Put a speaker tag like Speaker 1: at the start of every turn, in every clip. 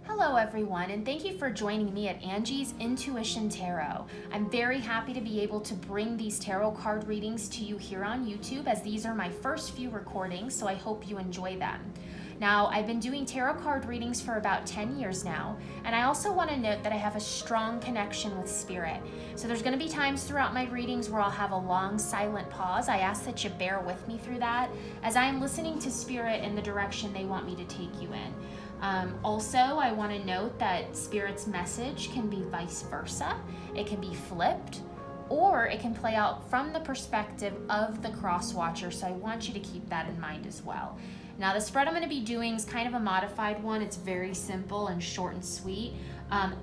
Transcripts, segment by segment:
Speaker 1: Hello everyone, and thank you for joining me at Angie's Intuition Tarot. I'm very happy to be able to bring these tarot card readings to you here on YouTube, as these are my first few recordings, so I hope you enjoy them. Now, I've been doing tarot card readings for about 10 years now, and I also want to note that I have a strong connection with Spirit. So there's going to be times throughout my readings where I'll have a long silent pause. I ask that you bear with me through that, as I am listening to Spirit in the direction they want me to take you in. Also, I want to note that Spirit's message can be vice versa. It can be flipped, or it can play out from the perspective of the cross watcher, so I want you to keep that in mind as well. Now, the spread I'm going to be doing is kind of a modified one. It's very simple and short and sweet.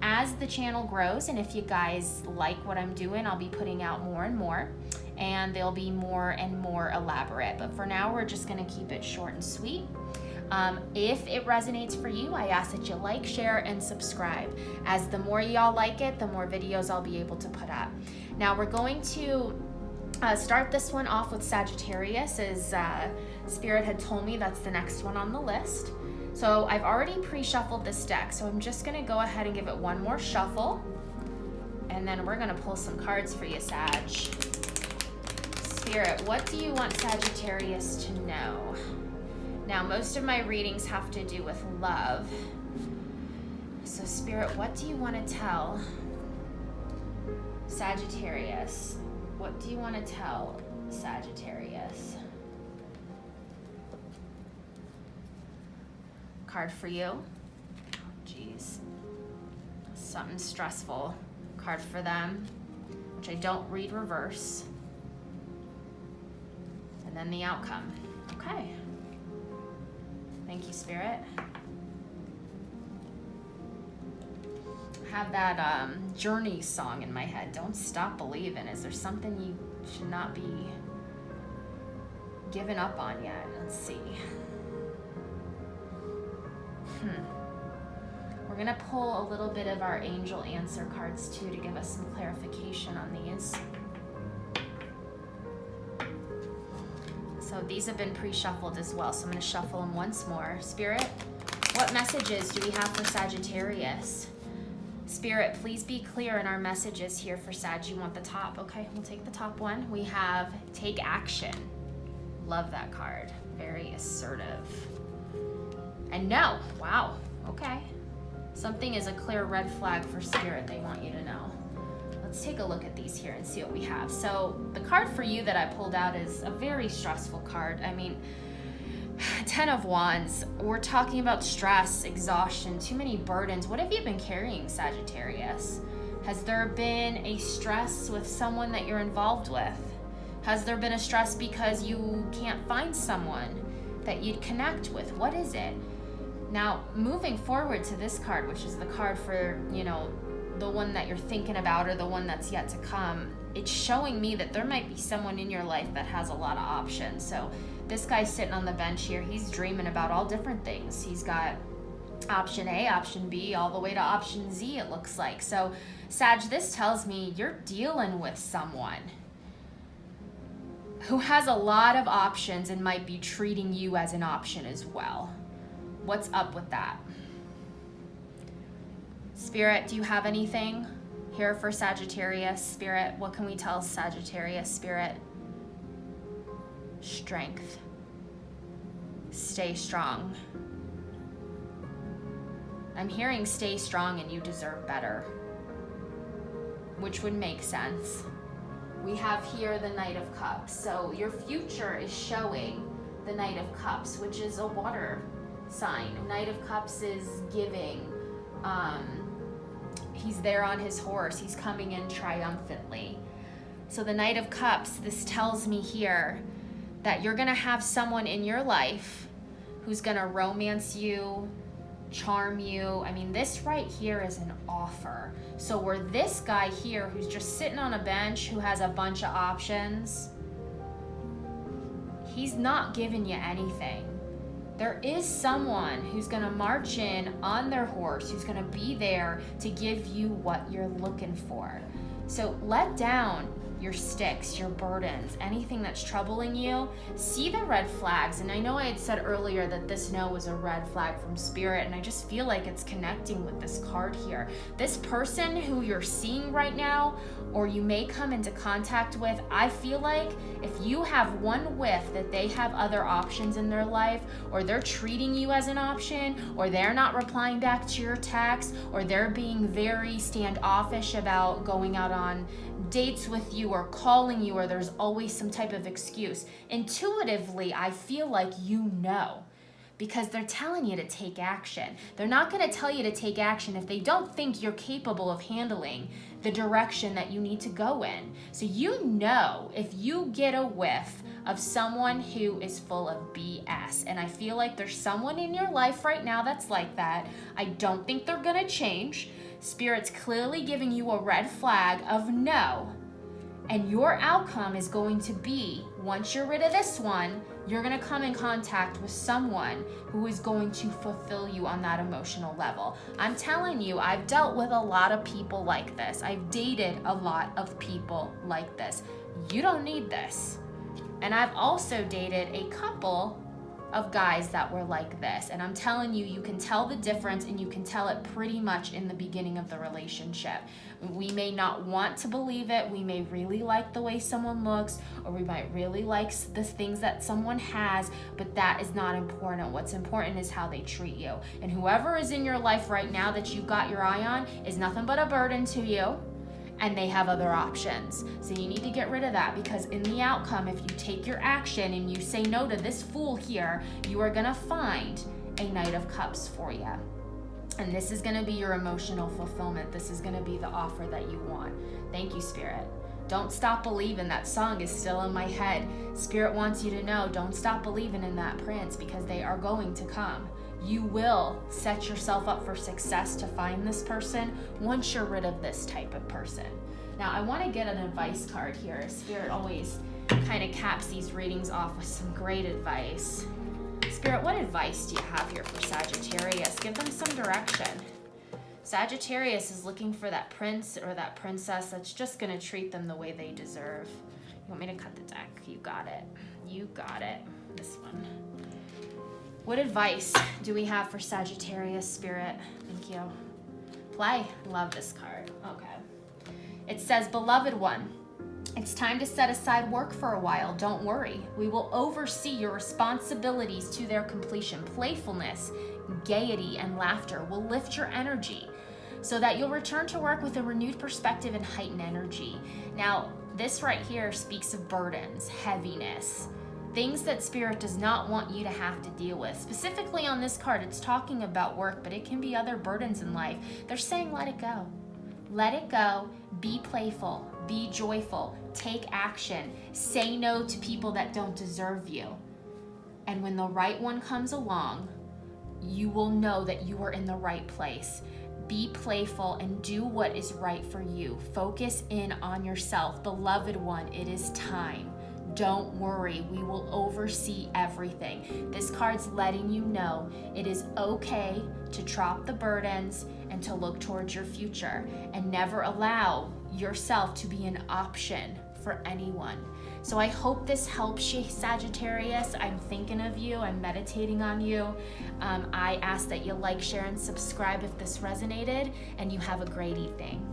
Speaker 1: As the channel grows, and if you guys like what I'm doing, I'll be putting out more and more, and they'll be more and more elaborate. But for now, we're just going to keep it short and sweet. If it resonates for you, I ask that you like, share, and subscribe, as the more y'all like it, the more videos I'll be able to put up. Now, we're going to start this one off with Sagittarius, as Spirit had told me that's the next one on the list. So I've already pre-shuffled this deck, so I'm just going to go ahead and give it one more shuffle, and then we're going to pull some cards for you, Sag. Spirit, what do you want Sagittarius to know? Now, most of my readings have to do with love. So, Spirit, what do you want to tell Sagittarius? What do you want to tell Sagittarius? Card for you. Jeez. Something stressful. Card for them, which I don't read reverse. And then the outcome. Okay. Thank you, Spirit. I have that Journey song in my head, Don't Stop Believing. Is there something you should not be giving up on yet? Let's see. We're going to pull a little bit of our angel answer cards too, to give us some clarification on these. So these have been pre-shuffled as well, so I'm going to shuffle them once more. Spirit, what messages do we have for Sagittarius? Spirit, please be clear in our messages here for Sag. You want the top? Okay, we'll take the top one. We have Take Action. Love that card. Very assertive. And no. Wow. Okay. Something is a clear red flag for Spirit they want you to know. Let's take a look at these here and see what we have. So the card for you that I pulled out is a very stressful card. I mean, 10 of Wands. We're talking about stress, exhaustion, too many burdens. What have you been carrying, Sagittarius? Has there been a stress with someone that you're involved with? Has there been a stress because you can't find someone that you'd connect with? What is it? Now, moving forward to this card, which is the card for, you know, the one that you're thinking about or the one that's yet to come, it's showing me that there might be someone in your life that has a lot of options. So this guy's sitting on the bench here. He's dreaming about all different things. He's got option A, option B, all the way to option Z, it looks like. So Sag, this tells me you're dealing with someone who has a lot of options and might be treating you as an option as well. What's up with that? Spirit, do you have anything here for Sagittarius? Spirit, what can we tell Sagittarius? Spirit, strength. Stay strong. I'm hearing stay strong and you deserve better, which would make sense. We have here the Knight of Cups. So your future is showing the Knight of Cups, which is a water sign. Knight of Cups is giving. He's there on his horse. He's coming in triumphantly. So the Knight of Cups, this tells me here that you're going to have someone in your life who's going to romance you, charm you. I mean, this right here is an offer. So where this guy here who's just sitting on a bench, who has a bunch of options, he's not giving you anything. There is someone who's going to march in on their horse, who's going to be there to give you what you're looking for. So let down your sticks, your burdens, anything that's troubling you, see the red flags. And I know I had said earlier that this no was a red flag from Spirit, and I just feel like it's connecting with this card here. This person who you're seeing right now, or you may come into contact with, I feel like if you have one whiff that they have other options in their life, or they're treating you as an option, or they're not replying back to your text, or they're being very standoffish about going out on dates with you or calling you, or there's always some type of excuse. Intuitively, I feel like you know, because they're telling you to take action. They're not going to tell you to take action if they don't think you're capable of handling the direction that you need to go in. So you know if you get a whiff of someone who is full of BS, and I feel like there's someone in your life right now that's like that. I don't think they're going to change. Spirit's clearly giving you a red flag of no. And your outcome is going to be, once you're rid of this one, you're going to come in contact with someone who is going to fulfill you on that emotional level. I'm telling you, I've dealt with a lot of people like this. I've dated a lot of people like this. You don't need this. And I've also dated a couple of guys that were like this. And I'm telling you, you can tell the difference, and you can tell it pretty much in the beginning of the relationship. We may not want to believe it. We may really like the way someone looks, or we might really like the things that someone has, but that is not important. What's important is how they treat you. And whoever is in your life right now that you've got your eye on is nothing but a burden to you, and they have other options. So you need to get rid of that, because in the outcome, if you take your action and you say no to this fool here, you are gonna find a Knight of Cups for you. And this is gonna be your emotional fulfillment. This is gonna be the offer that you want. Thank you, Spirit. Don't stop believing. That song is still in my head. Spirit wants you to know, don't stop believing in that prince, because they are going to come. You will set yourself up for success to find this person once you're rid of this type of person. Now, I want to get an advice card here. Spirit always kind of caps these readings off with some great advice. Spirit, what advice do you have here for Sagittarius? Give them some direction. Sagittarius is looking for that prince or that princess that's just going to treat them the way they deserve. You want me to cut the deck? You got it. You got it. This one. What advice do we have for Sagittarius, Spirit? Thank you. Play. Love this card. Okay. It says, beloved one, it's time to set aside work for a while. Don't worry. We will oversee your responsibilities to their completion. Playfulness, gaiety, and laughter will lift your energy so that you'll return to work with a renewed perspective and heightened energy. Now, this right here speaks of burdens, heaviness, things that Spirit does not want you to have to deal with. Specifically on this card, it's talking about work, but it can be other burdens in life. They're saying let it go. Let it go. Be playful. Be joyful. Take action. Say no to people that don't deserve you. And when the right one comes along, you will know that you are in the right place. Be playful and do what is right for you. Focus in on yourself. Beloved one, it is time. Don't worry, we will oversee everything. This card's letting you know it is okay to drop the burdens and to look towards your future, and never allow yourself to be an option for anyone. So I hope this helps you, Sagittarius. I'm thinking of you. I'm meditating on you. I ask that you like, share, and subscribe if this resonated, and you have a great evening.